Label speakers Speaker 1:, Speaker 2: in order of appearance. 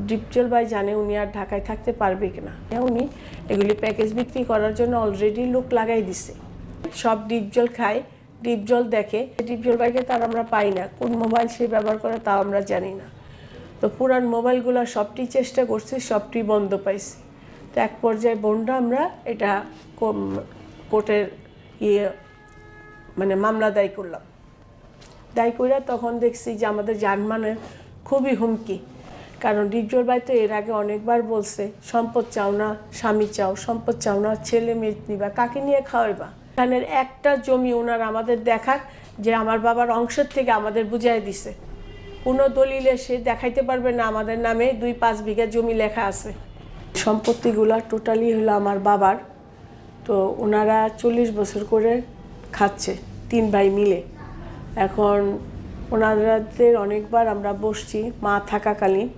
Speaker 1: ডিপজল ভাই জানে উনি আর ঢাকায় থাকতে পারবে কিনা। উনি এগুলি প্যাকেজ বিক্রি করার জন্য অলরেডি লোক লাগাই দিছে। সব ডিপজল খায়, ডিপজল দেখে। ডিপজল ভাইকে তার আমরা পাই না, কোন মোবাইল সে ব্যবহার করে তাও আমরা জানি না। তো পুরান মোবাইলগুলো সবটি চেষ্টা করছি, সবটি বন্ধ পাইছি। তো এক পর্যায়ে বোনরা আমরা এটা কোর্টের মানে মামলা দায়ী করলাম। দায়ী করে তখন দেখছি যে আমাদের জানমানের খুবই হুমকি। কারণ ডিপজল ভাই তো এর আগে অনেকবার বলছে সম্পদ চাও না স্বামী চাও, সম্পদ চাও না ছেলে মেয়ে নিবা, কাকে নিয়ে খাওয়াইবা। এখানের একটা জমি ওনার আমাদের দেখাক যে আমার বাবার অংশের থেকে আমাদের বুঝাই দিছে। কোনো দলিলে সে দেখাইতে পারবে না আমাদের নামে 2-5 বিঘা জমি লেখা আছে। সম্পত্তিগুলো টোটালি হলো আমার বাবার। তো ওনারা 40 বছর করে খাচ্ছে 3 ভাই মিলে। এখন ওনাদের অনেকবার আমরা বসছি মা থাকাকালীন।